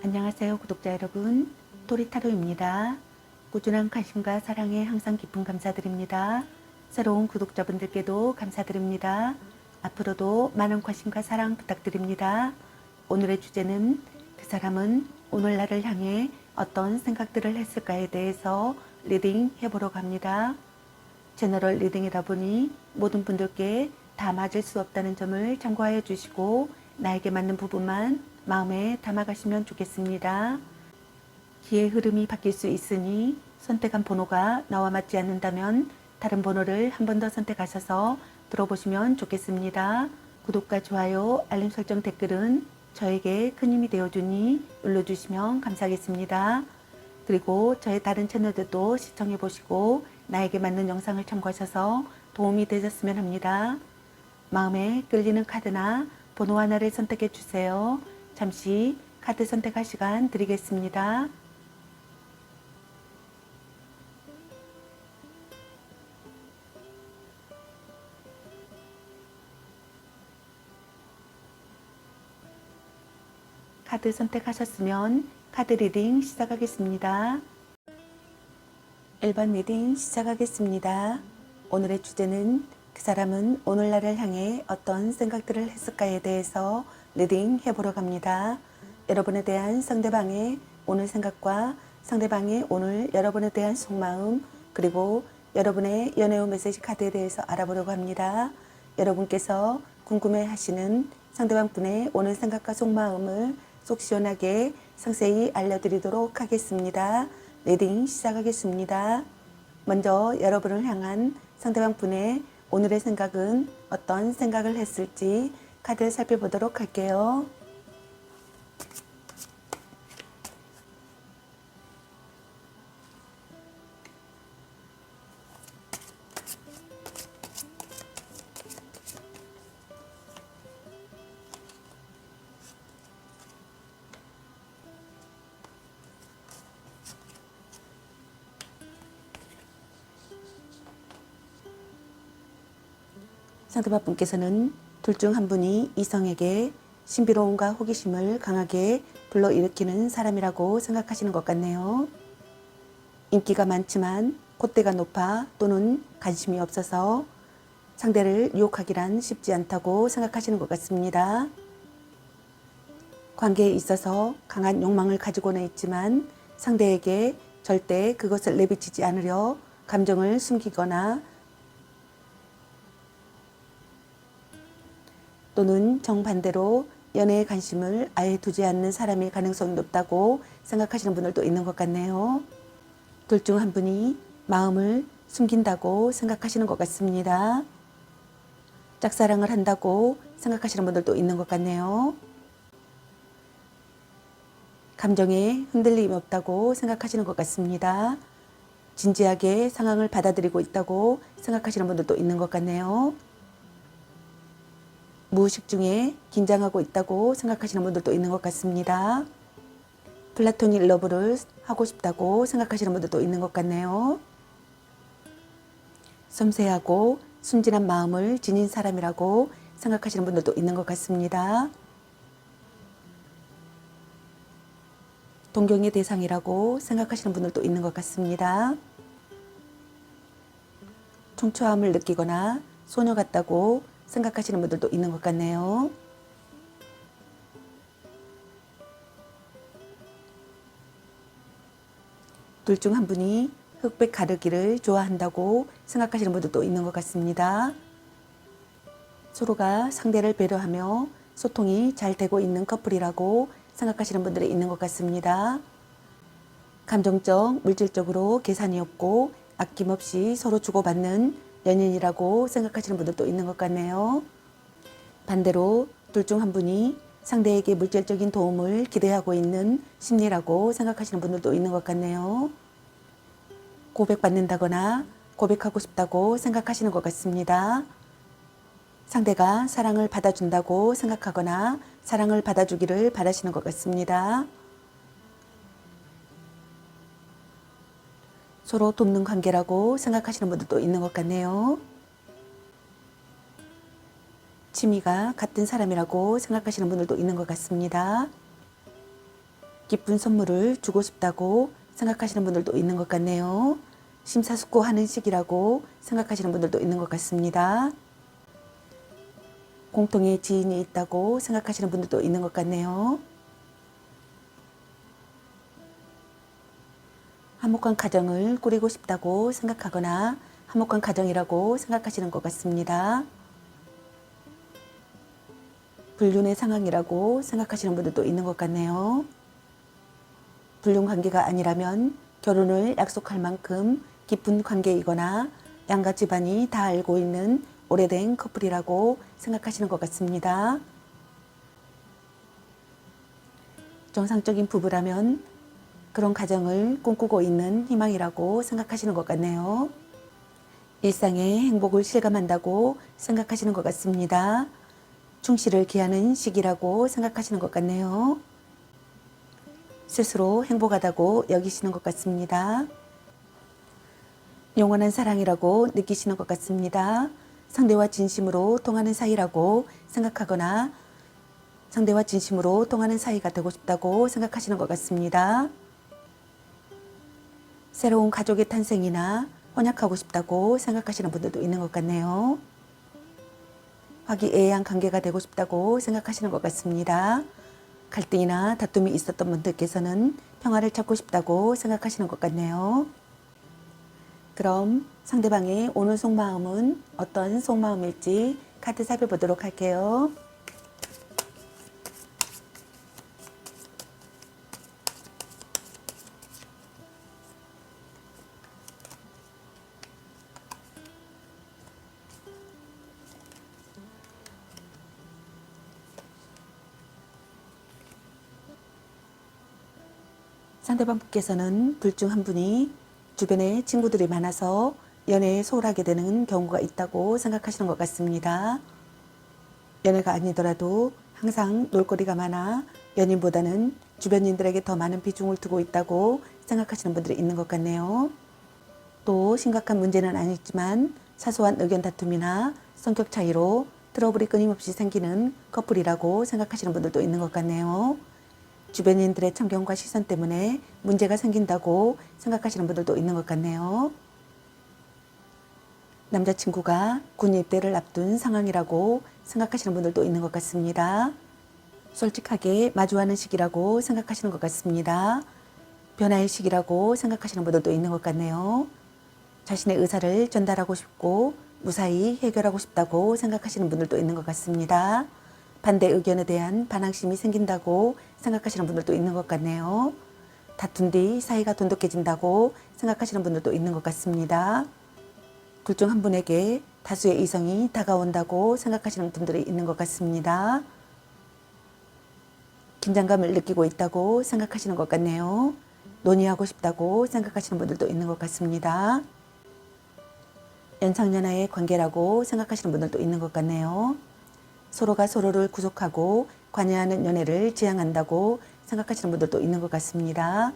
안녕하세요, 구독자 여러분. 토리타로입니다. 꾸준한 관심과 사랑에 항상 깊은 감사드립니다. 새로운 구독자분들께도 감사드립니다. 앞으로도 많은 관심과 사랑 부탁드립니다. 오늘의 주제는 그 사람은 오늘 나를 향해 어떤 생각들을 했을까에 대해서 리딩 해보러 갑니다. 제너럴 리딩이다 보니 모든 분들께 다 맞을 수 없다는 점을 참고하여 주시고 나에게 맞는 부분만 마음에 담아가시면 좋겠습니다. 기의 흐름이 바뀔 수 있으니 선택한 번호가 나와 맞지 않는다면 다른 번호를 한 번 더 선택하셔서 들어보시면 좋겠습니다. 구독과 좋아요, 알림 설정, 댓글은 저에게 큰 힘이 되어주니 눌러주시면 감사하겠습니다. 그리고 저의 다른 채널들도 시청해보시고 나에게 맞는 영상을 참고하셔서 도움이 되셨으면 합니다. 마음에 끌리는 카드나 번호 하나를 선택해 주세요. 잠시 카드 선택할 시간 드리겠습니다. 카드 선택하셨으면 카드 리딩 시작하겠습니다. 1번 리딩 시작하겠습니다. 오늘의 주제는 그 사람은 오늘 나를 향해 어떤 생각들을 했을까에 대해서 리딩 해보러 갑니다. 여러분에 대한 상대방의 오늘 생각과 상대방의 오늘 여러분에 대한 속마음, 그리고 여러분의 연애운 메시지 카드에 대해서 알아보려고 합니다. 여러분께서 궁금해 하시는 상대방 분의 오늘 생각과 속마음을 속 시원하게 상세히 알려드리도록 하겠습니다. 리딩 시작하겠습니다. 먼저 여러분을 향한 상대방 분의 오늘의 생각은 어떤 생각을 했을지 카드 살펴보도록 할게요. 상대방 분께서는 둘 중 한 분이 이성에게 신비로움과 호기심을 강하게 불러일으키는 사람이라고 생각하시는 것 같네요. 인기가 많지만 콧대가 높아 또는 관심이 없어서 상대를 유혹하기란 쉽지 않다고 생각하시는 것 같습니다. 관계에 있어서 강한 욕망을 가지고는 있지만 상대에게 절대 그것을 내비치지 않으려 감정을 숨기거나 또는 정반대로 연애에 관심을 아예 두지 않는 사람의 가능성이 높다고 생각하시는 분들도 있는 것 같네요. 둘 중 한 분이 마음을 숨긴다고 생각하시는 것 같습니다. 짝사랑을 한다고 생각하시는 분들도 있는 것 같네요. 감정에 흔들림이 없다고 생각하시는 것 같습니다. 진지하게 상황을 받아들이고 있다고 생각하시는 분들도 있는 것 같네요. 무의식 중에 긴장하고 있다고 생각하시는 분들도 있는 것 같습니다. 플라토닉 러브를 하고 싶다고 생각하시는 분들도 있는 것 같네요. 섬세하고 순진한 마음을 지닌 사람이라고 생각하시는 분들도 있는 것 같습니다. 동경의 대상이라고 생각하시는 분들도 있는 것 같습니다. 청초함을 느끼거나 소녀 같다고 생각하시는 분들도 있는 것 같네요. 둘 중 한 분이 흑백 가르기를 좋아한다고 생각하시는 분들도 있는 것 같습니다. 서로가 상대를 배려하며 소통이 잘 되고 있는 커플이라고 생각하시는 분들이 있는 것 같습니다. 감정적, 물질적으로 계산이 없고 아낌없이 서로 주고받는 연인이라고 생각하시는 분들도 있는 것 같네요. 반대로 둘 중 한 분이 상대에게 물질적인 도움을 기대하고 있는 심리라고 생각하시는 분들도 있는 것 같네요. 고백받는다거나 고백하고 싶다고 생각하시는 것 같습니다. 상대가 사랑을 받아준다고 생각하거나 사랑을 받아주기를 바라시는 것 같습니다. 서로 돕는 관계라고 생각하시는 분들도 있는 것 같네요. 취미가 같은 사람이라고 생각하시는 분들도 있는 것 같습니다. 기쁜 선물을 주고 싶다고 생각하시는 분들도 있는 것 같네요. 심사숙고하는 시기라고 생각하시는 분들도 있는 것 같습니다. 공통의 지인이 있다고 생각하시는 분들도 있는 것 같네요. 화목한 가정을 꾸리고 싶다고 생각하거나 화목한 가정이라고 생각하시는 것 같습니다. 불륜의 상황이라고 생각하시는 분들도 있는 것 같네요. 불륜 관계가 아니라면 결혼을 약속할 만큼 깊은 관계이거나 양가 집안이 다 알고 있는 오래된 커플이라고 생각하시는 것 같습니다. 정상적인 부부라면 그런 가정을 꿈꾸고 있는 희망이라고 생각하시는 것 같네요. 일상의 행복을 실감한다고 생각하시는 것 같습니다. 충실을 기하는 시기라고 생각하시는 것 같네요. 스스로 행복하다고 여기시는 것 같습니다. 영원한 사랑이라고 느끼시는 것 같습니다. 상대와 진심으로 통하는 사이라고 생각하거나 상대와 진심으로 통하는 사이가 되고 싶다고 생각하시는 것 같습니다. 새로운 가족의 탄생이나 혼약하고 싶다고 생각하시는 분들도 있는 것 같네요. 화기애애한 관계가 되고 싶다고 생각하시는 것 같습니다. 갈등이나 다툼이 있었던 분들께서는 평화를 찾고 싶다고 생각하시는 것 같네요. 그럼 상대방의 오늘 속마음은 어떤 속마음일지 카드 살펴보도록 할게요. 상대방 분께서는 둘 중 한 분이 주변에 친구들이 많아서 연애에 소홀하게 되는 경우가 있다고 생각하시는 것 같습니다. 연애가 아니더라도 항상 놀거리가 많아 연인보다는 주변인들에게 더 많은 비중을 두고 있다고 생각하시는 분들이 있는 것 같네요. 또 심각한 문제는 아니지만 사소한 의견 다툼이나 성격 차이로 트러블이 끊임없이 생기는 커플이라고 생각하시는 분들도 있는 것 같네요. 주변인들의 참견과 시선 때문에 문제가 생긴다고 생각하시는 분들도 있는 것 같네요. 남자친구가 군 입대를 앞둔 상황이라고 생각하시는 분들도 있는 것 같습니다. 솔직하게 마주하는 시기라고 생각하시는 것 같습니다. 변화의 시기라고 생각하시는 분들도 있는 것 같네요. 자신의 의사를 전달하고 싶고 무사히 해결하고 싶다고 생각하시는 분들도 있는 것 같습니다. 반대 의견에 대한 반항심이 생긴다고 생각하시는 분들도 있는 것 같네요. 다툰 뒤 사이가 돈독해진다고 생각하시는 분들도 있는 것 같습니다. 둘 중 한 분에게 다수의 이성이 다가온다고 생각하시는 분들이 있는 것 같습니다. 긴장감을 느끼고 있다고 생각하시는 것 같네요. 논의하고 싶다고 생각하시는 분들도 있는 것 같습니다. 연상연하의 관계라고 생각하시는 분들도 있는 것 같네요. 서로가 서로를 구속하고 관여하는 연애를 지향한다고 생각하시는 분들도 있는 것 같습니다.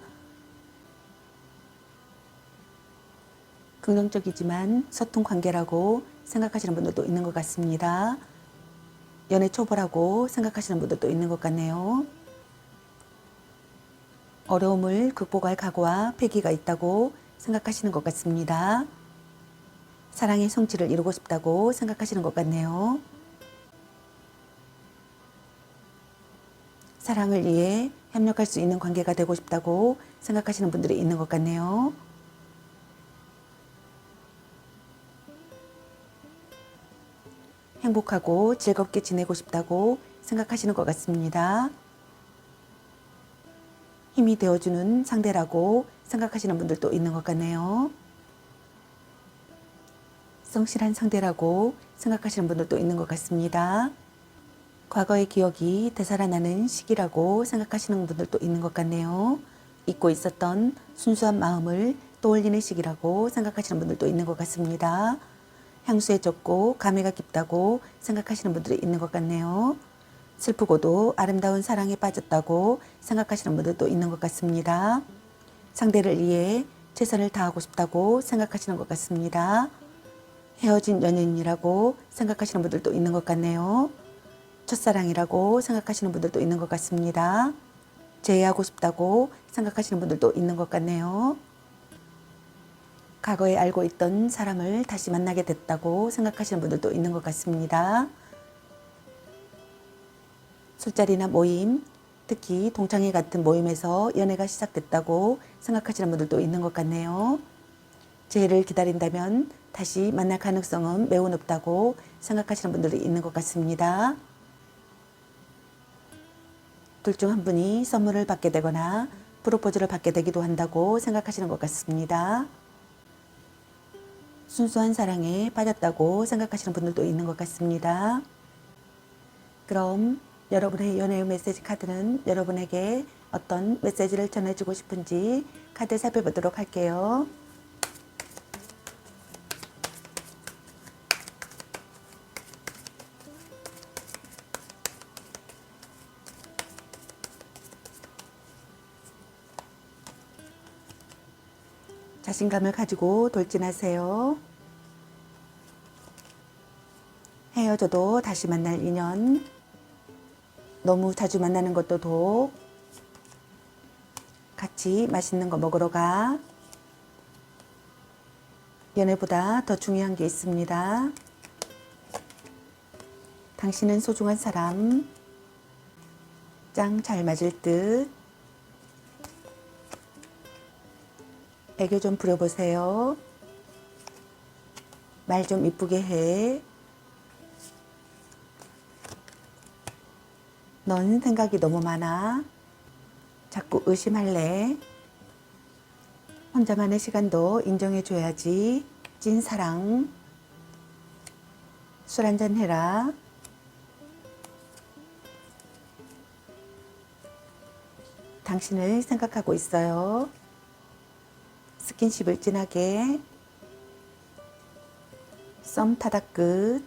긍정적이지만 서툰 관계라고 생각하시는 분들도 있는 것 같습니다. 연애 초보라고 생각하시는 분들도 있는 것 같네요. 어려움을 극복할 각오와 패기가 있다고 생각하시는 것 같습니다. 사랑의 성취를 이루고 싶다고 생각하시는 것 같네요. 사랑을 위해 협력할 수 있는 관계가 되고 싶다고 생각하시는 분들이 있는 것 같네요. 행복하고 즐겁게 지내고 싶다고 생각하시는 것 같습니다. 힘이 되어주는 상대라고 생각하시는 분들도 있는 것 같네요. 성실한 상대라고 생각하시는 분들도 있는 것 같습니다. 과거의 기억이 되살아나는 시기라고 생각하시는 분들도 있는 것 같네요. 잊고 있었던 순수한 마음을 떠올리는 시기라고 생각하시는 분들도 있는 것 같습니다. 향수에 젖고 감회가 깊다고 생각하시는 분들이 있는 것 같네요. 슬프고도 아름다운 사랑에 빠졌다고 생각하시는 분들도 있는 것 같습니다. 상대를 위해 최선을 다하고 싶다고 생각하시는 것 같습니다. 헤어진 연인이라고 생각하시는 분들도 있는 것 같네요. 첫사랑이라고 생각하시는 분들도 있는 것 같습니다. 재회하고 싶다고 생각하시는 분들도 있는 것 같네요. 과거에 알고 있던 사람을 다시 만나게 됐다고 생각하시는 분들도 있는 것 같습니다. 술자리나 모임, 특히 동창회 같은 모임에서 연애가 시작됐다고 생각하시는 분들도 있는 것 같네요. 재회를 기다린다면 다시 만날 가능성은 매우 높다고 생각하시는 분들이 있는 것 같습니다. 둘 중 한 분이 선물을 받게 되거나 프로포즈를 받게 되기도 한다고 생각하시는 것 같습니다. 순수한 사랑에 빠졌다고 생각하시는 분들도 있는 것 같습니다. 그럼 여러분의 연애 메시지 카드는 여러분에게 어떤 메시지를 전해주고 싶은지 카드 살펴보도록 할게요. 자신감을 가지고 돌진하세요. 헤어져도 다시 만날 인연. 너무 자주 만나는 것도 독. 같이 맛있는 거 먹으러 가. 연애보다 더 중요한 게 있습니다. 당신은 소중한 사람. 짱 잘 맞을 듯. 애교 좀 부려보세요. 말 좀 이쁘게 해. 넌 생각이 너무 많아. 자꾸 의심할래. 혼자만의 시간도 인정해줘야지. 찐사랑. 술 한잔 해라. 당신을 생각하고 있어요. 스킨십을 진하게. 썸 타다 끝.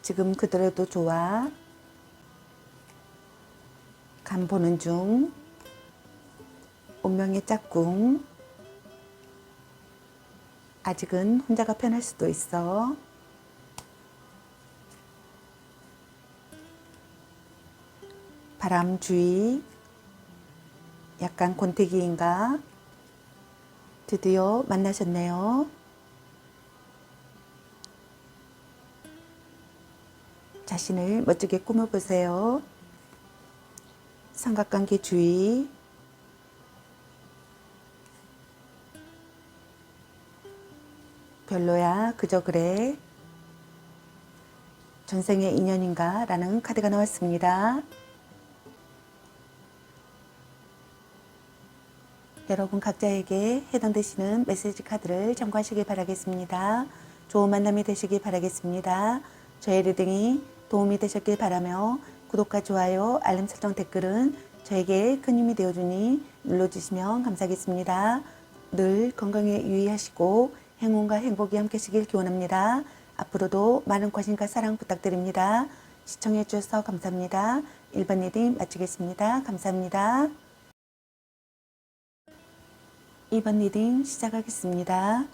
지금 그대로도 좋아. 간 보는 중. 운명의 짝꿍. 아직은 혼자가 편할 수도 있어. 바람 주의. 약간 권태기인가? 드디어 만나셨네요. 자신을 멋지게 꾸며보세요. 삼각관계 주의. 별로야, 그저 그래. 전생의 인연인가? 라는 카드가 나왔습니다. 여러분 각자에게 해당되시는 메시지 카드를 참고하시길 바라겠습니다. 좋은 만남이 되시길 바라겠습니다. 저의 리딩이 도움이 되셨길 바라며 구독과 좋아요, 알림 설정, 댓글은 저에게 큰 힘이 되어주니 눌러주시면 감사하겠습니다. 늘 건강에 유의하시고 행운과 행복이 함께 하시길 기원합니다. 앞으로도 많은 관심과 사랑 부탁드립니다. 시청해 주셔서 감사합니다. 1번 리딩 마치겠습니다. 감사합니다. 2번 리딩 시작하겠습니다.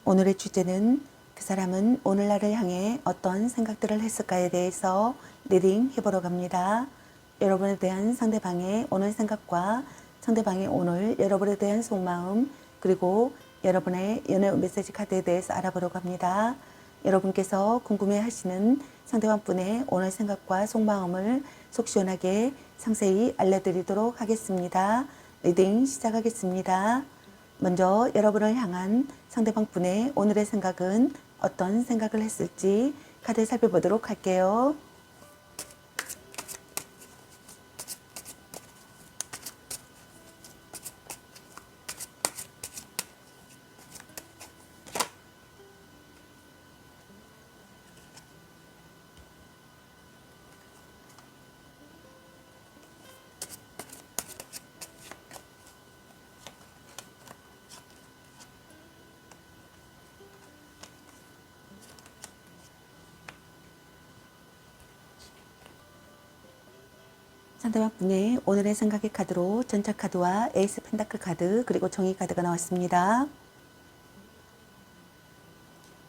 오늘의 주제는 그 사람은 오늘날을 향해 어떤 생각들을 했을까에 대해서 리딩 해보러 갑니다. 여러분에 대한 상대방의 오늘 생각과 상대방의 오늘 여러분에 대한 속마음, 그리고 여러분의 연애 메시지 카드에 대해서 알아보러 갑니다. 여러분께서 궁금해하시는 상대방 분의 오늘 생각과 속마음을 속 시원하게 상세히 알려드리도록 하겠습니다. 리딩 시작하겠습니다. 먼저 여러분을 향한 상대방 분의 오늘의 생각은 어떤 생각을 했을지 카드 살펴보도록 할게요. 상대방 분의 오늘의 생각의 카드로 전차 카드와 에이스 펜타클 카드, 그리고 정의 카드가 나왔습니다.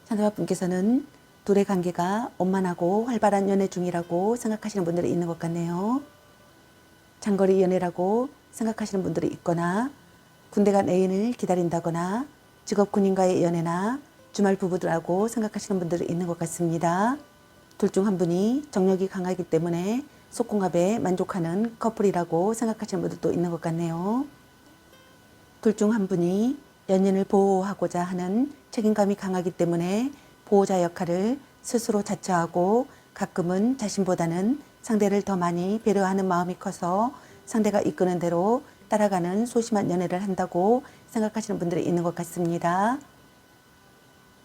상대방 분께서는 둘의 관계가 원만하고 활발한 연애 중이라고 생각하시는 분들이 있는 것 같네요. 장거리 연애라고 생각하시는 분들이 있거나 군대 간 애인을 기다린다거나 직업 군인과의 연애나 주말 부부라고 생각하시는 분들이 있는 것 같습니다. 둘 중 한 분이 정력이 강하기 때문에 속궁합에 만족하는 커플이라고 생각하시는 분들도 있는 것 같네요. 둘 중 한 분이 연인을 보호하고자 하는 책임감이 강하기 때문에 보호자 역할을 스스로 자처하고 가끔은 자신보다는 상대를 더 많이 배려하는 마음이 커서 상대가 이끄는 대로 따라가는 소심한 연애를 한다고 생각하시는 분들이 있는 것 같습니다.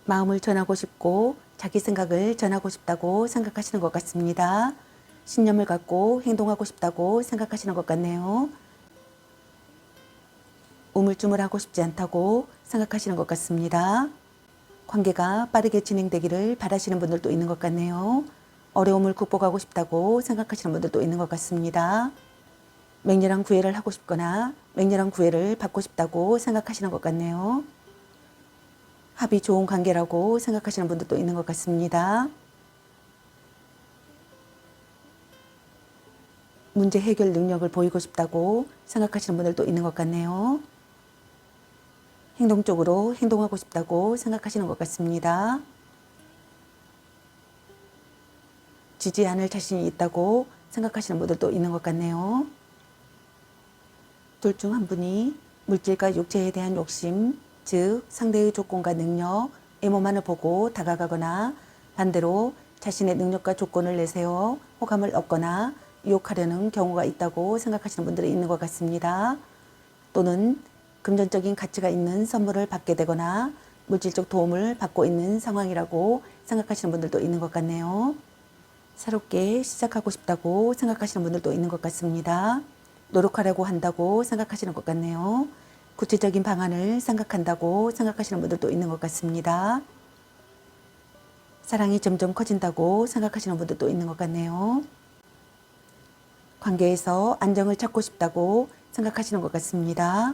마음을 전하고 싶고 자기 생각을 전하고 싶다고 생각하시는 것 같습니다. 신념을 갖고 행동하고 싶다고 생각하시는 것 같네요. 우물쭈물하고 싶지 않다고 생각하시는 것 같습니다. 관계가 빠르게 진행되기를 바라시는 분들도 있는 것 같네요. 어려움을 극복하고 싶다고 생각하시는 분들도 있는 것 같습니다. 맹렬한 구애를 하고 싶거나 맹렬한 구애를 받고 싶다고 생각하시는 것 같네요. 합이 좋은 관계라고 생각하시는 분들도 있는 것 같습니다. 문제 해결 능력을 보이고 싶다고 생각하시는 분들도 있는 것 같네요. 행동적으로 행동하고 싶다고 생각하시는 것 같습니다. 지지 않을 자신이 있다고 생각하시는 분들도 있는 것 같네요. 둘 중 한 분이 물질과 육체에 대한 욕심, 즉 상대의 조건과 능력, 외모만을 보고 다가가거나 반대로 자신의 능력과 조건을 내세워 호감을 얻거나 유혹하려는 경우가 있다고 생각하시는 분들이 있는 것 같습니다. 또는 금전적인 가치가 있는 선물을 받게 되거나 물질적 도움을 받고 있는 상황이라고 생각하시는 분들도 있는 것 같네요. 새롭게 시작하고 싶다고 생각하시는 분들도 있는 것 같습니다. 노력하려고 한다고 생각하시는 것 같네요. 구체적인 방안을 생각한다고 생각하시는 분들도 있는 것 같습니다. 사랑이 점점 커진다고 생각하시는 분들도 있는 것 같네요. 관계에서 안정을 찾고 싶다고 생각하시는 것 같습니다.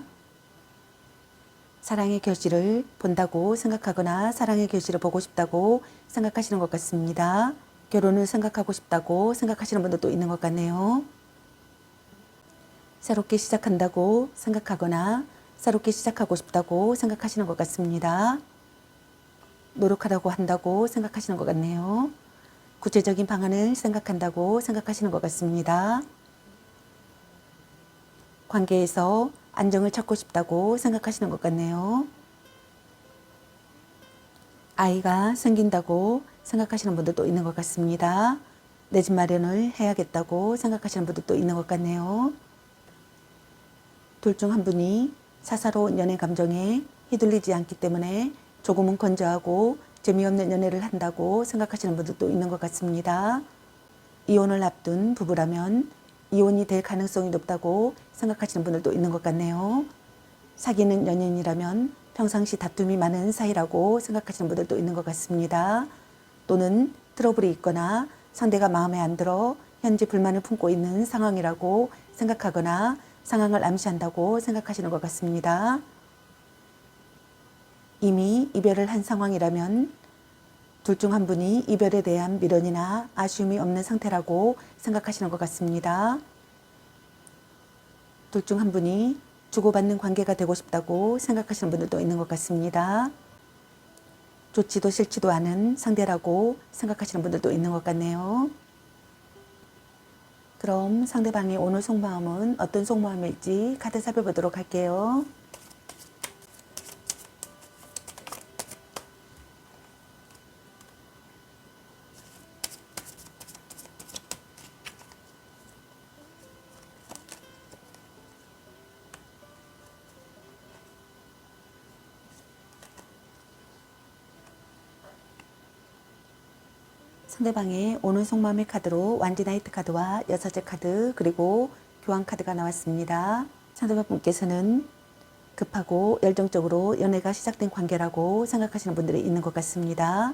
사랑의 결실을 본다고 생각하거나 사랑의 결실을 보고 싶다고 생각하시는 것 같습니다. 결혼을 생각하고 싶다고 생각하시는 분들도 있는 것 같네요. 새롭게 시작한다고 생각하거나 새롭게 시작하고 싶다고 생각하시는 것 같습니다. 노력하라고 한다고 생각하시는 것 같네요. 구체적인 방안을 생각한다고 생각하시는 것 같습니다. 관계에서 안정을 찾고 싶다고 생각하시는 것 같네요. 아이가 생긴다고 생각하시는 분들도 있는 것 같습니다. 내 집 마련을 해야겠다고 생각하시는 분들도 있는 것 같네요. 둘 중 한 분이 사사로운 연애 감정에 휘둘리지 않기 때문에 조금은 건조하고 재미없는 연애를 한다고 생각하시는 분들도 있는 것 같습니다. 이혼을 앞둔 부부라면 이혼이 될 가능성이 높다고 생각하시는 분들도 있는 것 같네요. 사귀는 연인이라면 평상시 다툼이 많은 사이라고 생각하시는 분들도 있는 것 같습니다. 또는 트러블이 있거나 상대가 마음에 안 들어 현재 불만을 품고 있는 상황이라고 생각하거나 상황을 암시한다고 생각하시는 것 같습니다. 이미 이별을 한 상황이라면 둘 중 한 분이 이별에 대한 미련이나 아쉬움이 없는 상태라고 생각하시는 것 같습니다. 둘 중 한 분이 주고받는 관계가 되고 싶다고 생각하시는 분들도 있는 것 같습니다. 좋지도 싫지도 않은 상대라고 생각하시는 분들도 있는 것 같네요. 그럼 상대방의 오늘 속마음은 어떤 속마음일지 카드 살펴보도록 할게요. 상대방의 오늘 속마음의 카드로 완지나이트 카드와 여섯째 카드 그리고 교환 카드가 나왔습니다. 상대방분께서는 급하고 열정적으로 연애가 시작된 관계라고 생각하시는 분들이 있는 것 같습니다.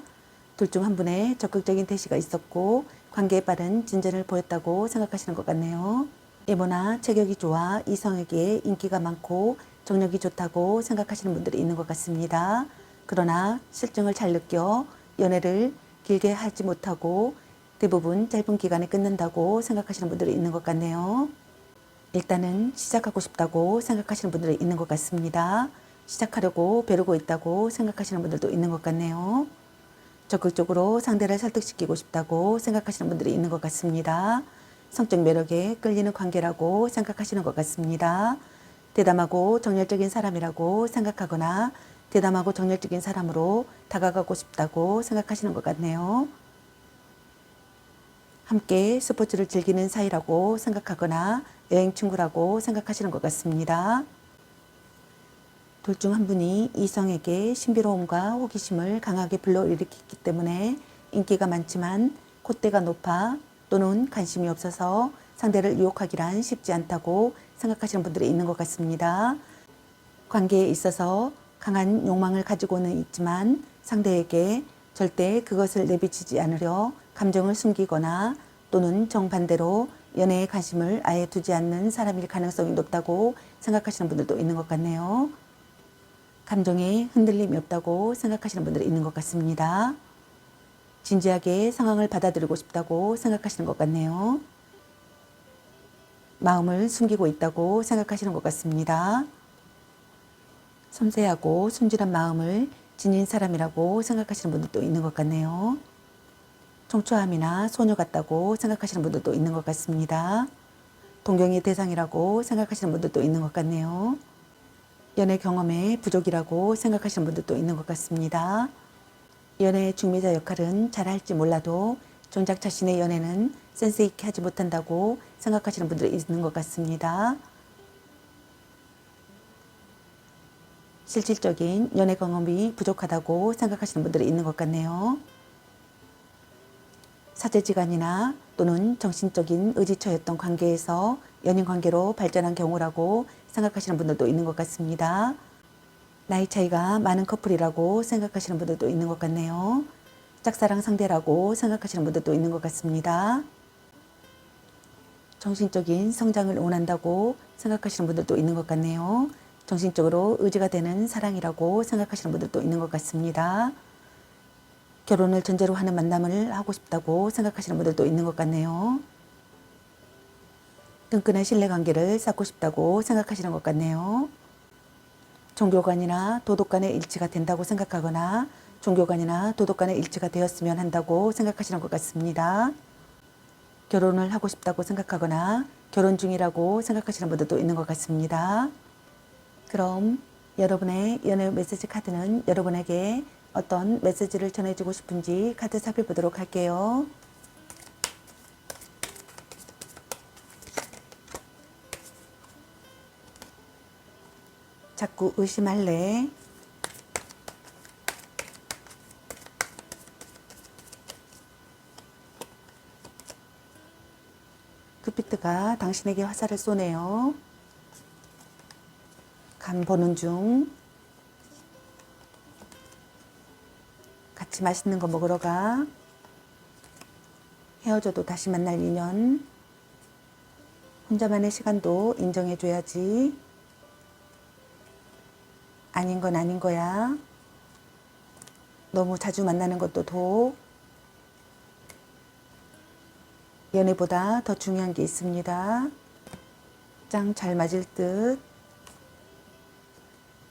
둘 중 한 분의 적극적인 대시가 있었고 관계에 빠른 진전을 보였다고 생각하시는 것 같네요. 외모나 체격이 좋아 이성에게 인기가 많고 정력이 좋다고 생각하시는 분들이 있는 것 같습니다. 그러나 실증을 잘 느껴 연애를 길게 하지 못하고 대부분 짧은 기간에 끝낸다고 생각하시는 분들이 있는 것 같네요. 일단은 시작하고 싶다고 생각하시는 분들이 있는 것 같습니다. 시작하려고 벼르고 있다고 생각하시는 분들도 있는 것 같네요. 적극적으로 상대를 설득시키고 싶다고 생각하시는 분들이 있는 것 같습니다. 성적 매력에 끌리는 관계라고 생각하시는 것 같습니다. 대담하고 정열적인 사람이라고 생각하거나 대담하고 정열적인 사람으로 다가가고 싶다고 생각하시는 것 같네요. 함께 스포츠를 즐기는 사이라고 생각하거나 여행 친구라고 생각하시는 것 같습니다. 둘 중 한 분이 이성에게 신비로움과 호기심을 강하게 불러일으키기 때문에 인기가 많지만 콧대가 높아 또는 관심이 없어서 상대를 유혹하기란 쉽지 않다고 생각하시는 분들이 있는 것 같습니다. 관계에 있어서 강한 욕망을 가지고는 있지만 상대에게 절대 그것을 내비치지 않으려 감정을 숨기거나 또는 정반대로 연애에 관심을 아예 두지 않는 사람일 가능성이 높다고 생각하시는 분들도 있는 것 같네요. 감정에 흔들림이 없다고 생각하시는 분들이 있는 것 같습니다. 진지하게 상황을 받아들이고 싶다고 생각하시는 것 같네요. 마음을 숨기고 있다고 생각하시는 것 같습니다. 섬세하고 순진한 마음을 지닌 사람이라고 생각하시는 분들도 있는 것 같네요. 청초함이나 소녀 같다고 생각하시는 분들도 있는 것 같습니다. 동경의 대상이라고 생각하시는 분들도 있는 것 같네요. 연애 경험의 부족이라고 생각하시는 분들도 있는 것 같습니다. 연애의 중매자 역할은 잘할지 몰라도 정작 자신의 연애는 센스 있게 하지 못한다고 생각하시는 분들이 있는 것 같습니다. 실질적인 연애 경험이 부족하다고 생각하시는 분들이 있는 것 같네요. 사제지간이나 또는 정신적인 의지처였던 관계에서 연인 관계로 발전한 경우라고 생각하시는 분들도 있는 것 같습니다. 나이 차이가 많은 커플이라고 생각하시는 분들도 있는 것 같네요. 짝사랑 상대라고 생각하시는 분들도 있는 것 같습니다. 정신적인 성장을 원한다고 생각하시는 분들도 있는 것 같네요. 정신적으로 의지가 되는 사랑이라고 생각하시는 분들도 있는 것 같습니다. 결혼을 전제로 하는 만남을 하고 싶다고 생각하시는 분들도 있는 것 같네요. 끈끈한 신뢰관계를 쌓고 싶다고 생각하시는 것 같네요. 종교관이나 도덕관의 일치가 된다고 생각하거나 종교관이나 도덕관의 일치가 되었으면 한다고 생각하시는 것 같습니다. 결혼을 하고 싶다고 생각하거나 결혼 중이라고 생각하시는 분들도 있는 것 같습니다. 그럼 여러분의 연애 메시지 카드는 여러분에게 어떤 메시지를 전해주고 싶은지 카드 살펴보도록 할게요. 자꾸 의심할래. 큐피트가 당신에게 화살을 쏘네요. 간 보는 중. 같이 맛있는 거 먹으러 가. 헤어져도 다시 만날 인연. 혼자만의 시간도 인정해줘야지. 아닌 건 아닌 거야. 너무 자주 만나는 것도 독. 연애보다 더 중요한 게 있습니다. 짱 잘 맞을 듯.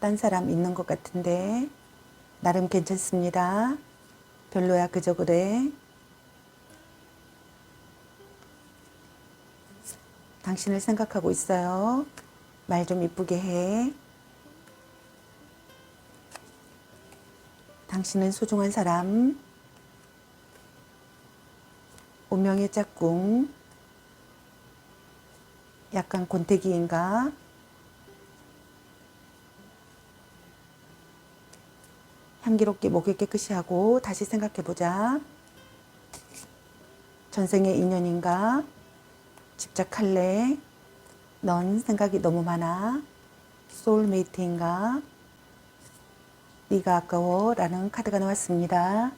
딴 사람 있는 것 같은데 나름 괜찮습니다. 별로야 그저 그래. 당신을 생각하고 있어요. 말 좀 이쁘게 해. 당신은 소중한 사람. 운명의 짝꿍. 약간 권태기인가? 향기롭게 목을 깨끗이 하고 다시 생각해보자. 전생의 인연인가? 집착할래? 넌 생각이 너무 많아. 소울메이트인가? 네가 아까워 라는 카드가 나왔습니다.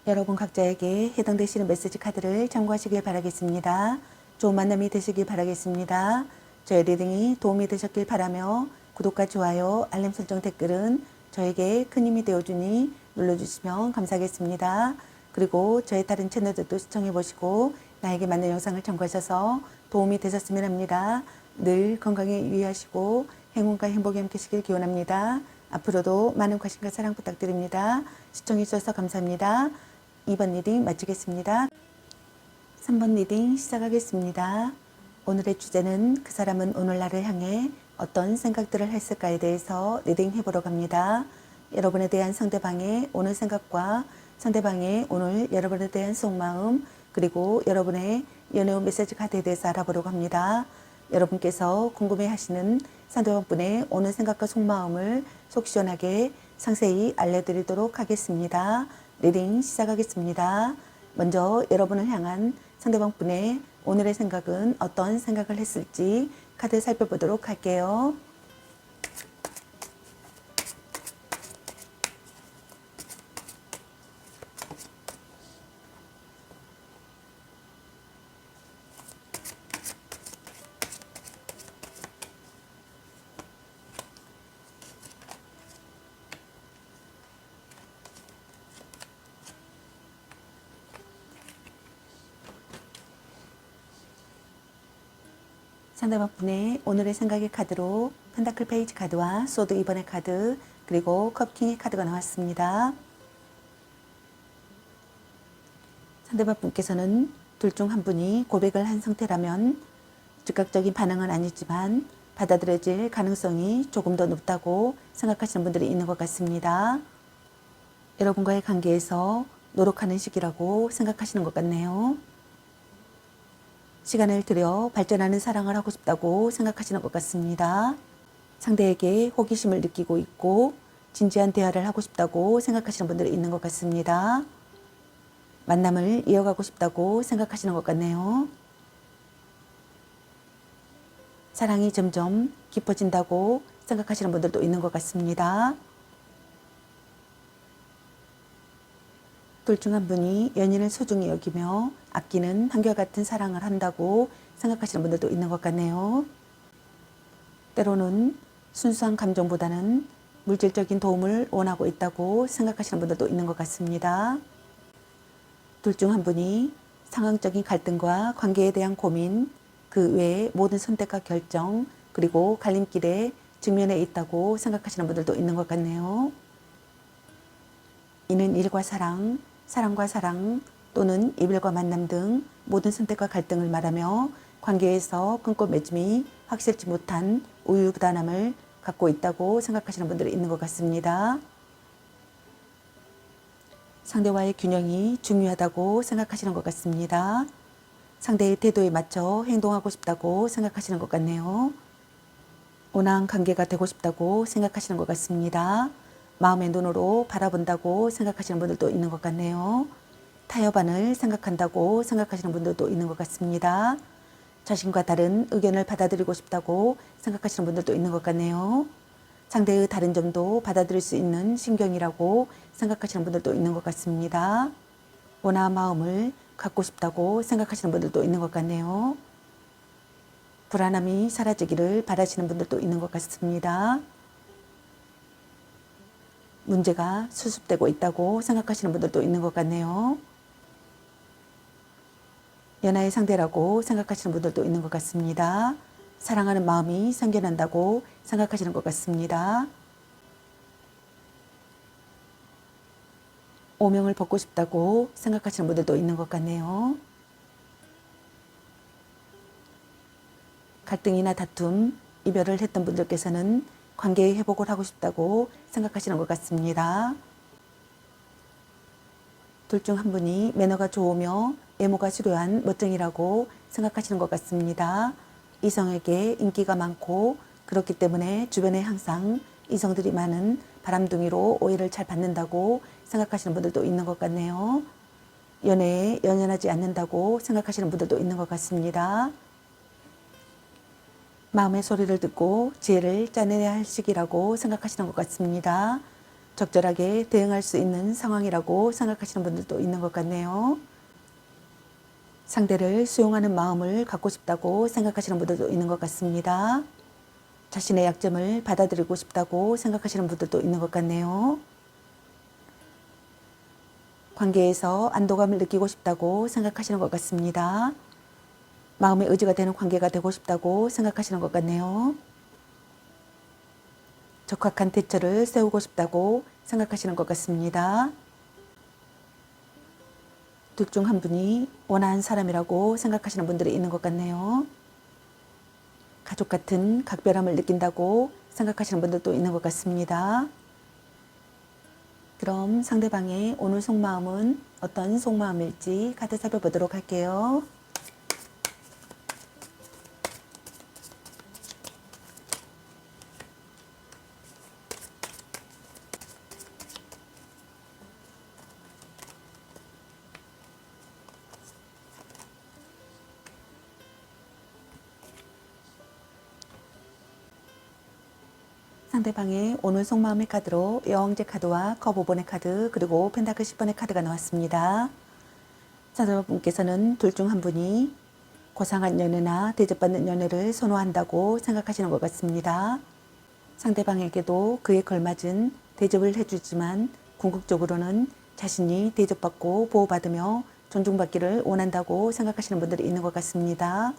여러분 각자에게 해당되시는 메시지 카드를 참고하시길 바라겠습니다. 좋은 만남이 되시길 바라겠습니다. 저의 리딩이 도움이 되셨길 바라며 구독과 좋아요, 알림 설정 댓글은 저에게 큰 힘이 되어주니 눌러주시면 감사하겠습니다. 그리고 저의 다른 채널들도 시청해보시고 나에게 맞는 영상을 참고하셔서 도움이 되셨으면 합니다. 늘 건강에 유의하시고 행운과 행복이 함께 하시길 기원합니다. 앞으로도 많은 관심과 사랑 부탁드립니다. 시청해주셔서 감사합니다. 2번 리딩 마치겠습니다. 3번 리딩 시작하겠습니다. 오늘의 주제는 그 사람은 오늘 나를 향해 어떤 생각들을 했을까에 대해서 리딩 해보러 갑니다. 여러분에 대한 상대방의 오늘 생각과 상대방의 오늘 여러분에 대한 속마음 그리고 여러분의 연애운 메시지 카드에 대해서 알아보려고 합니다. 여러분께서 궁금해하시는 상대방분의 오늘 생각과 속마음을 속 시원하게 상세히 알려드리도록 하겠습니다. 리딩 시작하겠습니다. 먼저 여러분을 향한 상대방분의 오늘의 생각은 어떤 생각을 했을지 카드 살펴보도록 할게요. 상대방분의 오늘의 생각의 카드로 펜타클 페이지 카드와 소드 2번의 카드 그리고 컵킹의 카드가 나왔습니다. 상대방분께서는 둘 중 한 분이 고백을 한 상태라면 즉각적인 반응은 아니지만 받아들여질 가능성이 조금 더 높다고 생각하시는 분들이 있는 것 같습니다. 여러분과의 관계에서 노력하는 시기라고 생각하시는 것 같네요. 시간을 들여 발전하는 사랑을 하고 싶다고 생각하시는 것 같습니다. 상대에게 호기심을 느끼고 있고 진지한 대화를 하고 싶다고 생각하시는 분들이 있는 것 같습니다. 만남을 이어가고 싶다고 생각하시는 것 같네요. 사랑이 점점 깊어진다고 생각하시는 분들도 있는 것 같습니다. 둘 중 한 분이 연인을 소중히 여기며 아끼는 한결같은 사랑을 한다고 생각하시는 분들도 있는 것 같네요. 때로는 순수한 감정보다는 물질적인 도움을 원하고 있다고 생각하시는 분들도 있는 것 같습니다. 둘 중 한 분이 상황적인 갈등과 관계에 대한 고민, 그 외의 모든 선택과 결정, 그리고 갈림길에 직면해 있다고 생각하시는 분들도 있는 것 같네요. 이는 일과 사랑, 사랑과 사랑 또는 이별과 만남 등 모든 선택과 갈등을 말하며 관계에서 끈끈 맺음이 확실치 못한 우유부단함을 갖고 있다고 생각하시는 분들이 있는 것 같습니다. 상대와의 균형이 중요하다고 생각하시는 것 같습니다. 상대의 태도에 맞춰 행동하고 싶다고 생각하시는 것 같네요. 온화한 관계가 되고 싶다고 생각하시는 것 같습니다. 마음의 눈으로 바라본다고 생각하시는 분들도 있는 것 같네요. 타협안을 생각한다고 생각하시는 분들도 있는 것 같습니다. 자신과 다른 의견을 받아들이고 싶다고 생각하시는 분들도 있는 것 같네요. 상대의 다른 점도 받아들일 수 있는 신경이라고 생각하시는 분들도 있는 것 같습니다. 온화한 마음을 갖고 싶다고 생각하시는 분들도 있는 것 같네요. 불안함이 사라지기를 바라시는 분들도 있는 것 같습니다. 문제가 수습되고 있다고 생각하시는 분들도 있는 것 같네요. 연하의 상대라고 생각하시는 분들도 있는 것 같습니다. 사랑하는 마음이 생겨난다고 생각하시는 것 같습니다. 오명을 벗고 싶다고 생각하시는 분들도 있는 것 같네요. 갈등이나 다툼, 이별을 했던 분들께서는 관계의 회복을 하고 싶다고 생각하시는 것 같습니다. 둘 중 한 분이 매너가 좋으며 외모가 수려한 멋쟁이라고 생각하시는 것 같습니다. 이성에게 인기가 많고 그렇기 때문에 주변에 항상 이성들이 많은 바람둥이로 오해를 잘 받는다고 생각하시는 분들도 있는 것 같네요. 연애에 연연하지 않는다고 생각하시는 분들도 있는 것 같습니다. 마음의 소리를 듣고 지혜를 짜내야 할 시기라고 생각하시는 것 같습니다. 적절하게 대응할 수 있는 상황이라고 생각하시는 분들도 있는 것 같네요. 상대를 수용하는 마음을 갖고 싶다고 생각하시는 분들도 있는 것 같습니다. 자신의 약점을 받아들이고 싶다고 생각하시는 분들도 있는 것 같네요. 관계에서 안도감을 느끼고 싶다고 생각하시는 것 같습니다. 마음의 의지가 되는 관계가 되고 싶다고 생각하시는 것 같네요. 적합한 대처를 세우고 싶다고 생각하시는 것 같습니다. 둘 중 한 분이 원하는 사람이라고 생각하시는 분들이 있는 것 같네요. 가족 같은 각별함을 느낀다고 생각하시는 분들도 있는 것 같습니다. 그럼 상대방의 오늘 속마음은 어떤 속마음일지 카드 살펴보도록 할게요. 상대방의 오늘 속마음의 카드로 여왕제 카드와 컵 5번의 카드 그리고 펜타클 10번의 카드가 나왔습니다. 상대방분께서는 둘 중 한 분이 고상한 연애나 대접받는 연애를 선호한다고 생각하시는 것 같습니다. 상대방에게도 그에 걸맞은 대접을 해주지만 궁극적으로는 자신이 대접받고 보호받으며 존중받기를 원한다고 생각하시는 분들이 있는 것 같습니다.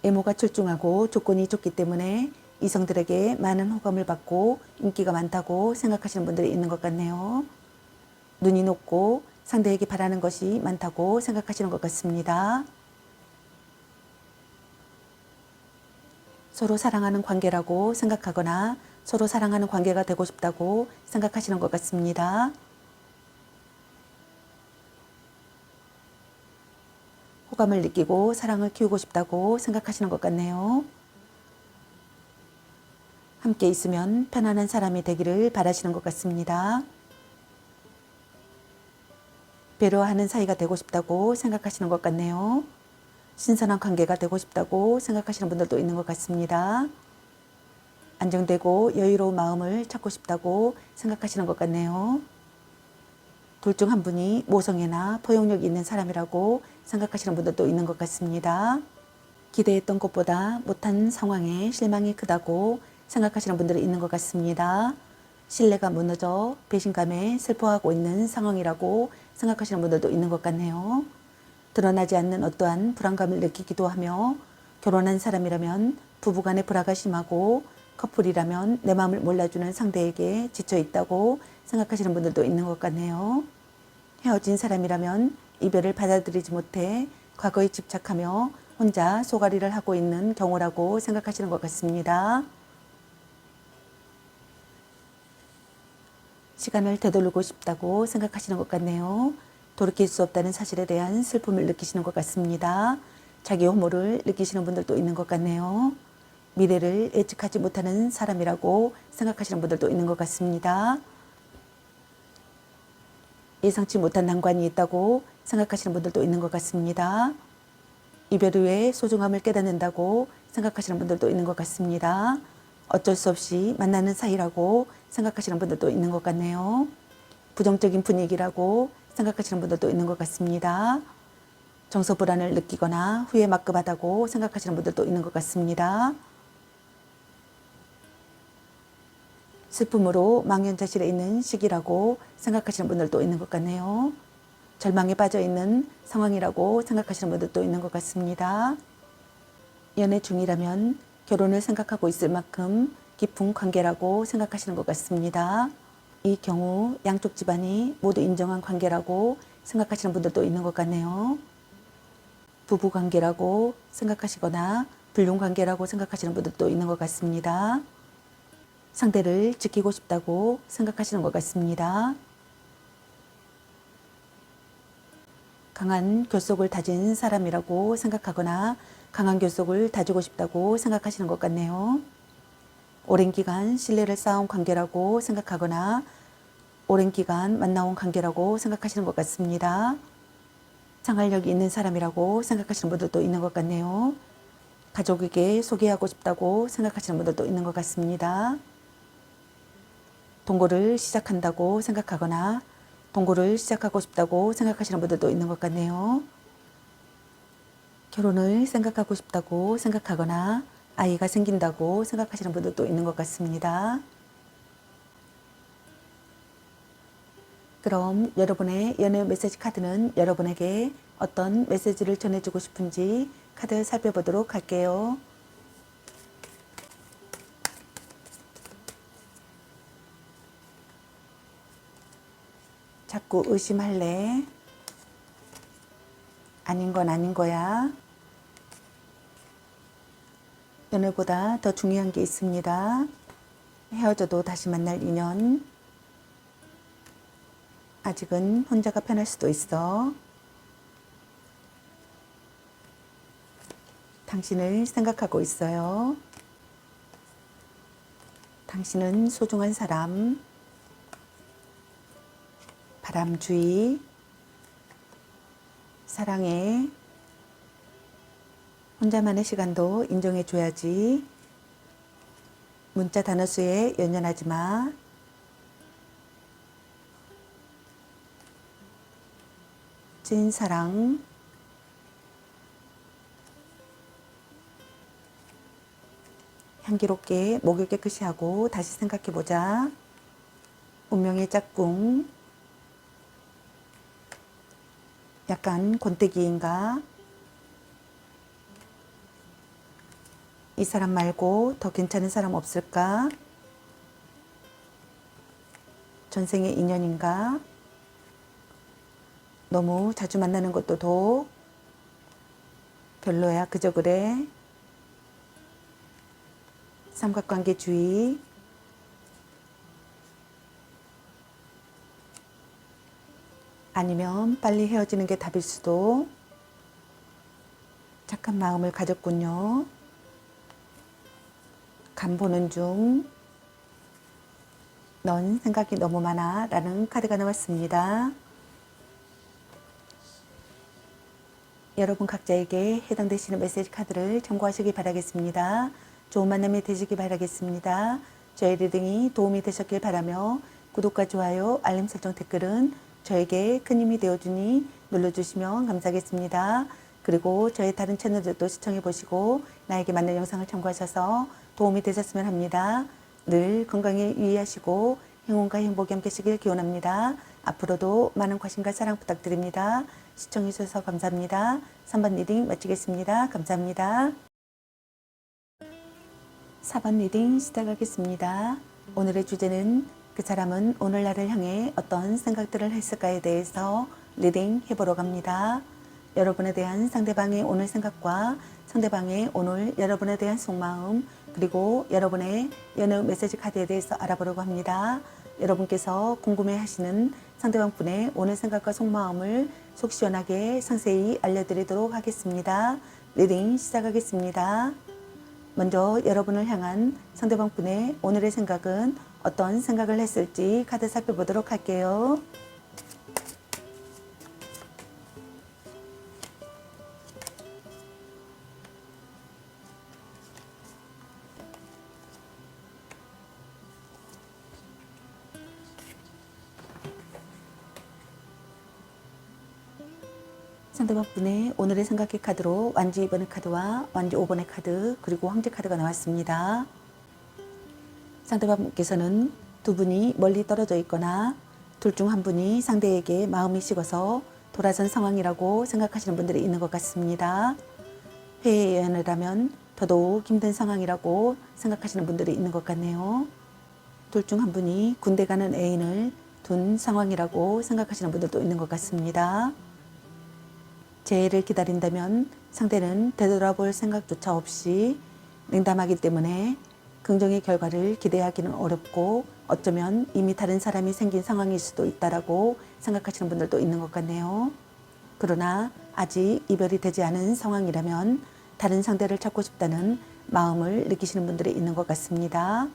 외모가 출중하고 조건이 좋기 때문에 이성들에게 많은 호감을 받고 인기가 많다고 생각하시는 분들이 있는 것 같네요. 눈이 높고 상대에게 바라는 것이 많다고 생각하시는 것 같습니다. 서로 사랑하는 관계라고 생각하거나 서로 사랑하는 관계가 되고 싶다고 생각하시는 것 같습니다. 호감을 느끼고 사랑을 키우고 싶다고 생각하시는 것 같네요. 함께 있으면 편안한 사람이 되기를 바라시는 것 같습니다. 배려하는 사이가 되고 싶다고 생각하시는 것 같네요. 신선한 관계가 되고 싶다고 생각하시는 분들도 있는 것 같습니다. 안정되고 여유로운 마음을 찾고 싶다고 생각하시는 것 같네요. 둘 중 한 분이 모성애나 포용력이 있는 사람이라고 생각하시는 분들도 있는 것 같습니다. 기대했던 것보다 못한 상황에 실망이 크다고 생각하시는 분들이 있는 것 같습니다. 신뢰가 무너져 배신감에 슬퍼하고 있는 상황이라고 생각하시는 분들도 있는 것 같네요. 드러나지 않는 어떠한 불안감을 느끼기도 하며 결혼한 사람이라면 부부간의 불화가 심하고 커플이라면 내 마음을 몰라주는 상대에게 지쳐있다고 생각하시는 분들도 있는 것 같네요. 헤어진 사람이라면 이별을 받아들이지 못해 과거에 집착하며 혼자 소가리를 하고 있는 경우라고 생각하시는 것 같습니다. 시간을 되돌리고 싶다고 생각하시는 것 같네요. 돌이킬 수 없다는 사실에 대한 슬픔을 느끼시는 것 같습니다. 자기 혐오를 느끼시는 분들도 있는 것 같네요. 미래를 예측하지 못하는 사람이라고 생각하시는 분들도 있는 것 같습니다. 예상치 못한 난관이 있다고 생각하시는 분들도 있는 것 같습니다. 이별 후에 소중함을 깨닫는다고 생각하시는 분들도 있는 것 같습니다. 어쩔 수 없이 만나는 사이라고 생각하시는 분들도 있는 것 같네요. 부정적인 분위기라고 생각하시는 분들도 있는 것 같습니다. 정서 불안을 느끼거나 후회 막급하다고 생각하시는 분들도 있는 것 같습니다. 슬픔으로 망연자실해 있는 시기라고 생각하시는 분들도 있는 것 같네요. 절망에 빠져 있는 상황이라고 생각하시는 분들도 있는 것 같습니다. 연애 중이라면 결혼을 생각하고 있을 만큼 깊은 관계라고 생각하시는 것 같습니다. 이 경우 양쪽 집안이 모두 인정한 관계라고 생각하시는 분들도 있는 것 같네요. 부부 관계라고 생각하시거나 불륜 관계라고 생각하시는 분들도 있는 것 같습니다. 상대를 지키고 싶다고 생각하시는 것 같습니다. 강한 결속을 다진 사람이라고 생각하거나 강한 결속을 다지고 싶다고 생각하시는 것 같네요. 오랜 기간 신뢰를 쌓아온 관계라고 생각하거나 오랜 기간 만나온 관계라고 생각하시는 것 같습니다. 생활력이 있는 사람이라고 생각하시는 분들도 있는 것 같네요. 가족에게 소개하고 싶다고 생각하시는 분들도 있는 것 같습니다. 동거를 시작한다고 생각하거나 동거를 시작하고 싶다고 생각하시는 분들도 있는 것 같네요. 결혼을 생각하고 싶다고 생각하거나 아이가 생긴다고 생각하시는 분들도 있는 것 같습니다. 그럼 여러분의 연애 메시지 카드는 여러분에게 어떤 메시지를 전해주고 싶은지 카드 살펴보도록 할게요. 자꾸 의심할래? 아닌 건 아닌 거야. 연애보다 더 중요한 게 있습니다. 헤어져도 다시 만날 인연. 아직은 혼자가 편할 수도 있어. 당신을 생각하고 있어요. 당신은 소중한 사람. 바람주의. 사랑해. 혼자만의 시간도 인정해줘야지. 문자 단어 수에 연연하지 마. 찐사랑. 향기롭게 목을 깨끗이 하고 다시 생각해보자. 운명의 짝꿍. 약간 권태기인가? 이 사람 말고 더 괜찮은 사람 없을까? 전생의 인연인가? 너무 자주 만나는 것도 더 별로야. 그저 그래. 삼각관계주의. 아니면 빨리 헤어지는 게 답일 수도. 착한 마음을 가졌군요. 간 보는 중. 넌 생각이 너무 많아 라는 카드가 나왔습니다. 여러분 각자에게 해당되시는 메시지 카드를 참고하시기 바라겠습니다. 좋은 만남이 되시기 바라겠습니다. 저의 리딩이 도움이 되셨길 바라며 구독과 좋아요, 알림 설정, 댓글은 저에게 큰 힘이 되어주니 눌러주시면 감사하겠습니다. 그리고 저의 다른 채널들도 시청해 보시고 나에게 맞는 영상을 참고하셔서 도움이 되셨으면 합니다. 늘 건강에 유의하시고 행운과 행복이 함께 하시길 기원합니다. 앞으로도 많은 관심과 사랑 부탁드립니다. 시청해 주셔서 감사합니다. 3번 리딩 마치겠습니다. 감사합니다. 4번 리딩 시작하겠습니다. 오늘의 주제는 그 사람은 오늘 나를 향해 어떤 생각들을 했을까에 대해서 리딩 해보러 갑니다. 여러분에 대한 상대방의 오늘 생각과 상대방의 오늘 여러분에 대한 속마음, 그리고 여러분의 연애 메시지 카드에 대해서 알아보려고 합니다. 여러분께서 궁금해하시는 상대방 분의 오늘 생각과 속마음을 속 시원하게 상세히 알려드리도록 하겠습니다. 리딩 시작하겠습니다. 먼저 여러분을 향한 상대방 분의 오늘의 생각은 어떤 생각을 했을지 카드 살펴보도록 할게요. 상대방 분의 오늘의 생각의 카드로 완주 2번의 카드와 완주 5번의 카드, 그리고 황제 카드가 나왔습니다. 상대방께서는 두 분이 멀리 떨어져 있거나 둘 중 한 분이 상대에게 마음이 식어서 돌아선 상황이라고 생각하시는 분들이 있는 것 같습니다. 회의 연애를 하면 더더욱 힘든 상황이라고 생각하시는 분들이 있는 것 같네요. 둘 중 한 분이 군대 가는 애인을 둔 상황이라고 생각하시는 분들도 있는 것 같습니다. 재해를 기다린다면 상대는 되돌아볼 생각조차 없이 냉담하기 때문에 긍정의 결과를 기대하기는 어렵고 어쩌면 이미 다른 사람이 생긴 상황일 수도 있다라고 생각하시는 분들도 있는 것 같네요. 그러나 아직 이별이 되지 않은 상황이라면 다른 상대를 찾고 싶다는 마음을 느끼시는 분들이 있는 것 같습니다.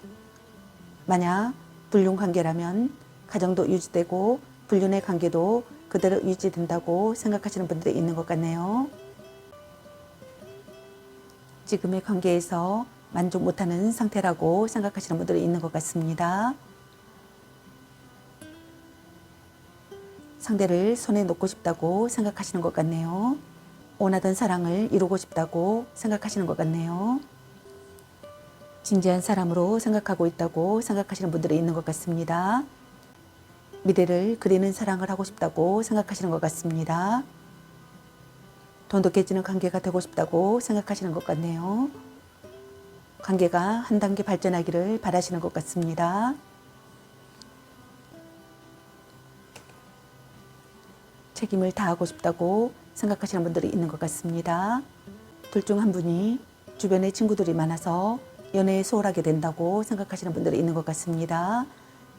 만약 불륜 관계라면 가정도 유지되고 불륜의 관계도 그대로 유지된다고 생각하시는 분들이 있는 것 같네요. 지금의 관계에서 만족 못하는 상태라고 생각하시는 분들이 있는 것 같습니다. 상대를 손에 놓고 싶다고 생각하시는 것 같네요. 원하던 사랑을 이루고 싶다고 생각하시는 것 같네요. 진지한 사람으로 생각하고 있다고 생각하시는 분들이 있는 것 같습니다. 미래를 그리는 사랑을 하고 싶다고 생각하시는 것 같습니다. 돈독해지는 관계가 되고 싶다고 생각하시는 것 같네요. 관계가 한 단계 발전하기를 바라시는 것 같습니다. 책임을 다하고 싶다고 생각하시는 분들이 있는 것 같습니다. 둘 중 한 분이 주변에 친구들이 많아서 연애에 소홀하게 된다고 생각하시는 분들이 있는 것 같습니다.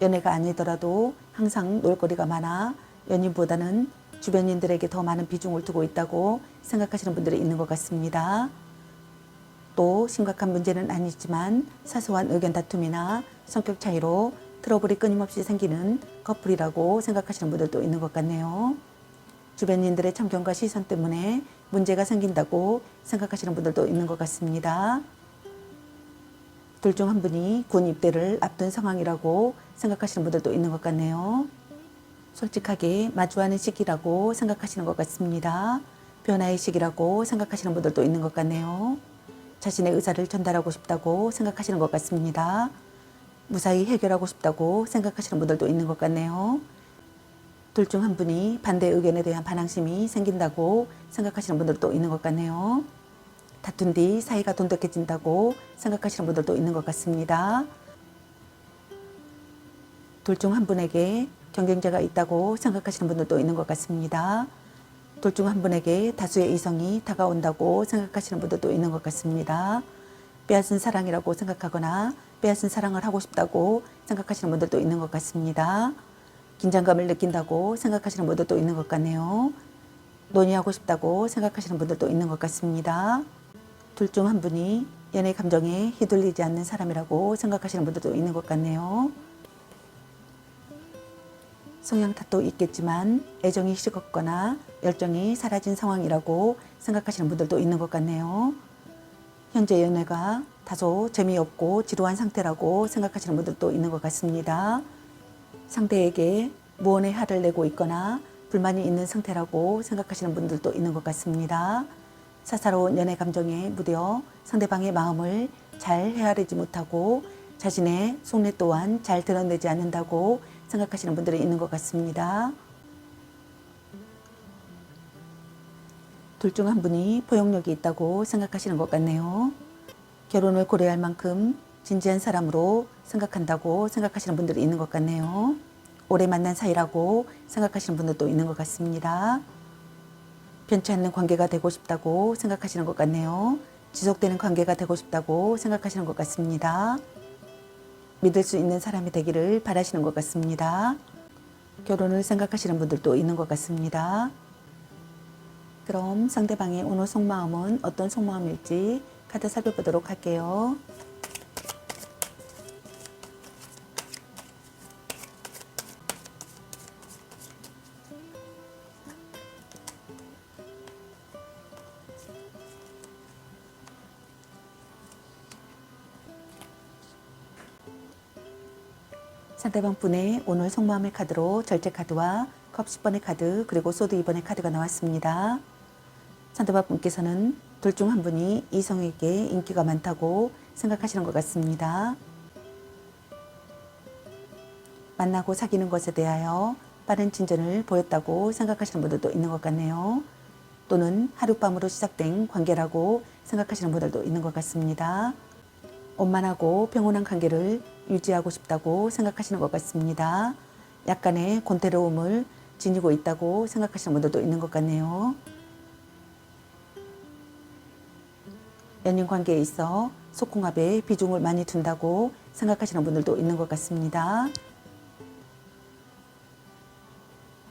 연애가 아니더라도 항상 놀거리가 많아 연인보다는 주변인들에게 더 많은 비중을 두고 있다고 생각하시는 분들이 있는 것 같습니다. 또 심각한 문제는 아니지만 사소한 의견 다툼이나 성격 차이로 트러블이 끊임없이 생기는 커플이라고 생각하시는 분들도 있는 것 같네요. 주변인들의 참견과 시선 때문에 문제가 생긴다고 생각하시는 분들도 있는 것 같습니다. 둘 중 한 분이 군 입대를 앞둔 상황이라고 생각하시는 분들도 있는 것 같네요. 솔직하게 마주하는 시기라고 생각하시는 것 같습니다. 변화의 시기라고 생각하시는 분들도 있는 것 같네요. 자신의 의사를 전달하고 싶다고 생각하시는 것 같습니다. 무사히 해결하고 싶다고 생각하시는 분들도 있는 것 같네요. 둘 중 한 분이 반대 의견에 대한 반항심이 생긴다고 생각하시는 분들도 있는 것 같네요. 다툰 뒤 사이가 돈독해진다고 생각하시는 분들도 있는 것 같습니다. 둘 중 한 분에게 경쟁자가 있다고 생각하시는 분들도 있는 것 같습니다. 둘 중 한 분에게 다수의 이성이 다가온다고 생각하시는 분들도 있는 것 같습니다. 빼앗은 사랑이라고 생각하거나 빼앗은 사랑을 하고 싶다고 생각하시는 분들도 있는 것 같습니다. 긴장감을 느낀다고 생각하시는 분들도 있는 것 같네요. 논의하고 싶다고 생각하시는 분들도 있는 것 같습니다. 둘 중 한 분이 연애 감정에 휘둘리지 않는 사람이라고 생각하시는 분들도 있는 것 같네요. 성향 탓도 있겠지만 애정이 식었거나 열정이 사라진 상황이라고 생각하시는 분들도 있는 것 같네요. 현재 연애가 다소 재미없고 지루한 상태라고 생각하시는 분들도 있는 것 같습니다. 상대에게 무언의 화를 내고 있거나 불만이 있는 상태라고 생각하시는 분들도 있는 것 같습니다. 사사로운 연애 감정에 무뎌 상대방의 마음을 잘 헤아리지 못하고 자신의 속내 또한 잘 드러내지 않는다고 생각하시는 분들이 있는 것 같습니다. 둘 중 한 분이 포용력이 있다고 생각하시는 것 같네요. 결혼을 고려할 만큼 진지한 사람으로 생각한다고 생각하시는 분들이 있는 것 같네요. 오래 만난 사이라고 생각하시는 분들도 있는 것 같습니다. 변치 않는 관계가 되고 싶다고 생각하시는 것 같네요. 지속되는 관계가 되고 싶다고 생각하시는 것 같습니다. 믿을 수 있는 사람이 되기를 바라시는 것 같습니다. 결혼을 생각하시는 분들도 있는 것 같습니다. 그럼 상대방의 오늘 속마음은 어떤 속마음일지 카드 살펴보도록 할게요. 상대방 분의 오늘 속마음의 카드로 절제 카드와 컵 10번의 카드 그리고 소드 2번의 카드가 나왔습니다. 상대방 분께서는 둘 중 한 분이 이성에게 인기가 많다고 생각하시는 것 같습니다. 만나고 사귀는 것에 대하여 빠른 진전을 보였다고 생각하시는 분들도 있는 것 같네요. 또는 하룻밤으로 시작된 관계라고 생각하시는 분들도 있는 것 같습니다. 원만하고 평온한 관계를 유지하고 싶다고 생각하시는 것 같습니다. 약간의 권태로움을 지니고 있다고 생각하시는 분들도 있는 것 같네요. 연인 관계에 있어 속궁합에 비중을 많이 둔다고 생각하시는 분들도 있는 것 같습니다.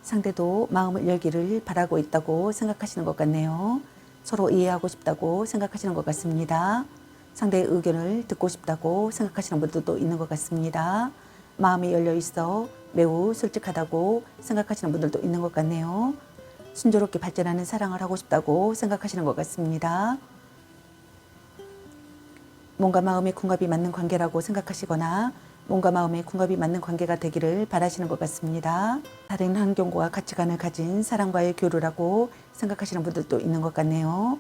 상대도 마음을 열기를 바라고 있다고 생각하시는 것 같네요. 서로 이해하고 싶다고 생각하시는 것 같습니다. 상대의 의견을 듣고 싶다고 생각하시는 분들도 있는 것 같습니다. 마음이 열려 있어 매우 솔직하다고 생각하시는 분들도 있는 것 같네요. 순조롭게 발전하는 사랑을 하고 싶다고 생각하시는 것 같습니다. 몸과 마음의 궁합이 맞는 관계라고 생각하시거나 몸과 마음의 궁합이 맞는 관계가 되기를 바라시는 것 같습니다. 다른 환경과 가치관을 가진 사람과의 교류라고 생각하시는 분들도 있는 것 같네요.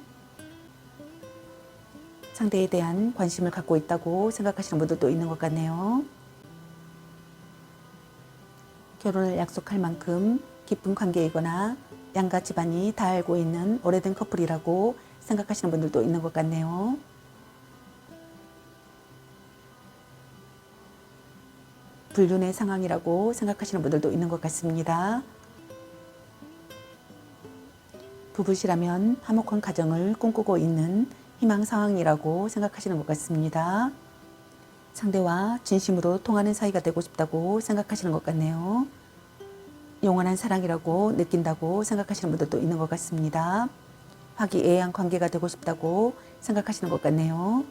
상대에 대한 관심을 갖고 있다고 생각하시는 분들도 있는 것 같네요. 결혼을 약속할 만큼 깊은 관계이거나 양가 집안이 다 알고 있는 오래된 커플이라고 생각하시는 분들도 있는 것 같네요. 불륜의 상황이라고 생각하시는 분들도 있는 것 같습니다. 부부시라면 화목한 가정을 꿈꾸고 있는 희망 상황이라고 생각하시는 것 같습니다. 상대와 진심으로 통하는 사이가 되고 싶다고 생각하시는 것 같네요. 영원한 사랑이라고 느낀다고 생각하시는 분들도 있는 것 같습니다. 화기애애한 관계가 되고 싶다고 생각하시는 것 같네요.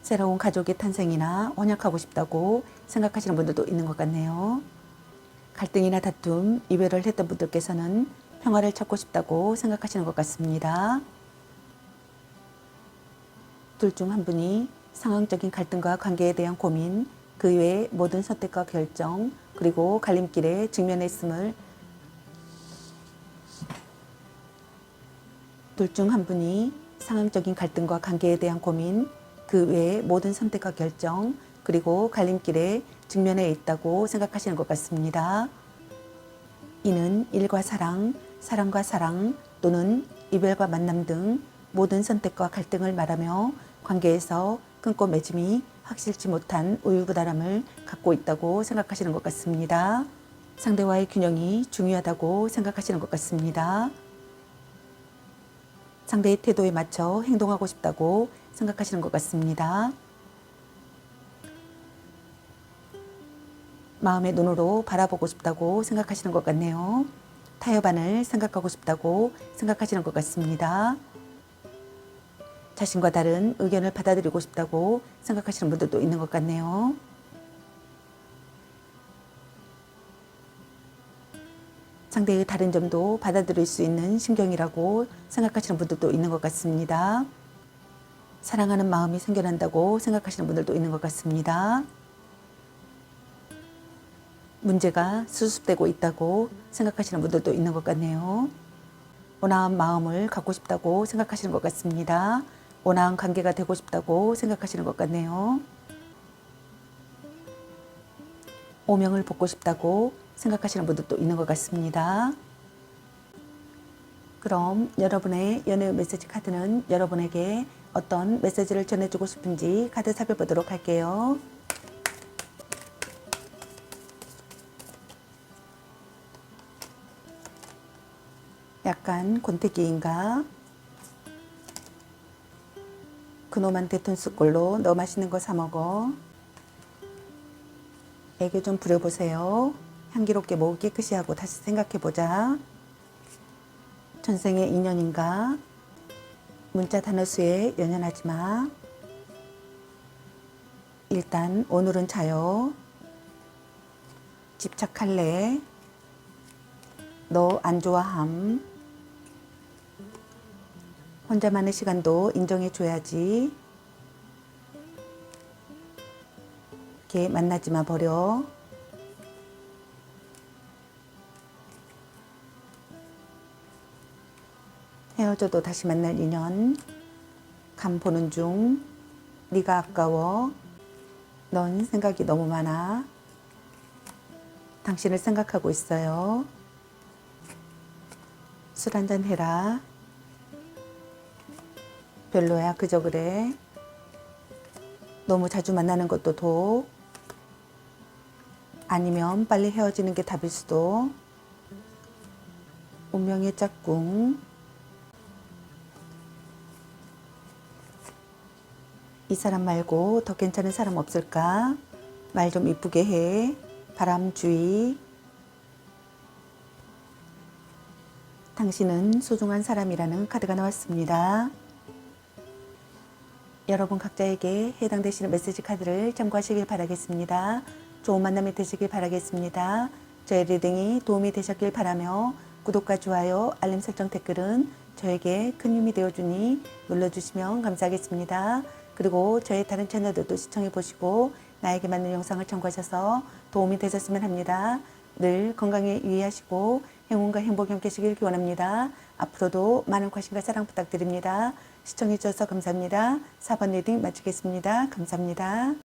새로운 가족의 탄생이나 혼약하고 싶다고 생각하시는 분들도 있는 것 같네요. 갈등이나 다툼, 이별을 했던 분들께서는 평화를 찾고 싶다고 생각하시는 것 같습니다. 둘 중 한 분이 상황적인 갈등과 관계에 대한 고민, 그 외의 모든 선택과 결정, 그리고 갈림길에 직면했음을 둘 중 한 분이 상황적인 갈등과 관계에 대한 고민, 그 외의 모든 선택과 결정, 그리고 갈림길에 직면해 있다고 생각하시는 것 같습니다. 이는 일과 사랑, 사랑과 사랑 또는 이별과 만남 등 모든 선택과 갈등을 말하며 관계에서 끊고 맺음이 확실치 못한 우유부단함을 갖고 있다고 생각하시는 것 같습니다. 상대와의 균형이 중요하다고 생각하시는 것 같습니다. 상대의 태도에 맞춰 행동하고 싶다고 생각하시는 것 같습니다. 마음의 눈으로 바라보고 싶다고 생각하시는 것 같네요. 타협안을 생각하고 싶다고 생각하시는 것 같습니다. 자신과 다른 의견을 받아들이고 싶다고 생각하시는 분들도 있는 것 같네요. 상대의 다른 점도 받아들일 수 있는 심경이라고 생각하시는 분들도 있는 것 같습니다. 사랑하는 마음이 생겨난다고 생각하시는 분들도 있는 것 같습니다. 문제가 수습되고 있다고 생각하시는 분들도 있는 것 같네요. 온화한 마음을 갖고 싶다고 생각하시는 것 같습니다. 온화한 관계가 되고 싶다고 생각하시는 것 같네요. 오명을 벗고 싶다고 생각하시는 분들도 있는 것 같습니다. 그럼 여러분의 연애 메시지 카드는 여러분에게 어떤 메시지를 전해주고 싶은지 카드 살펴보도록 할게요. 약간 권태기인가? 그놈한테 돈 쓸 걸로 너 맛있는 거 사 먹어. 애교 좀 부려보세요. 향기롭게 목 깨끗이 하고 다시 생각해보자. 전생의 인연인가? 문자 단어 수에 연연하지 마. 일단 오늘은 자요. 집착할래? 너 안 좋아함. 혼자만의 시간도 인정해줘야지. 걔 만나지 마 버려. 헤어져도 다시 만날 인연. 감 보는 중. 네가 아까워. 넌 생각이 너무 많아. 당신을 생각하고 있어요. 술 한잔 해라. 별로야 그저 그래. 너무 자주 만나는 것도 독. 아니면 빨리 헤어지는 게 답일 수도. 운명의 짝꿍. 이 사람 말고 더 괜찮은 사람 없을까? 말 좀 이쁘게 해. 바람 주의. 당신은 소중한 사람이라는 카드가 나왔습니다. 여러분 각자에게 해당되시는 메시지 카드를 참고하시길 바라겠습니다. 좋은 만남이 되시길 바라겠습니다. 저의 리딩이 도움이 되셨길 바라며 구독과 좋아요, 알림 설정 댓글은 저에게 큰 힘이 되어주니 눌러주시면 감사하겠습니다. 그리고 저의 다른 채널들도 시청해 보시고 나에게 맞는 영상을 참고하셔서 도움이 되셨으면 합니다. 늘 건강에 유의하시고 행운과 행복이 함께 하시길 기원합니다. 앞으로도 많은 관심과 사랑 부탁드립니다. 시청해 주셔서 감사합니다. 4번 리딩 마치겠습니다. 감사합니다.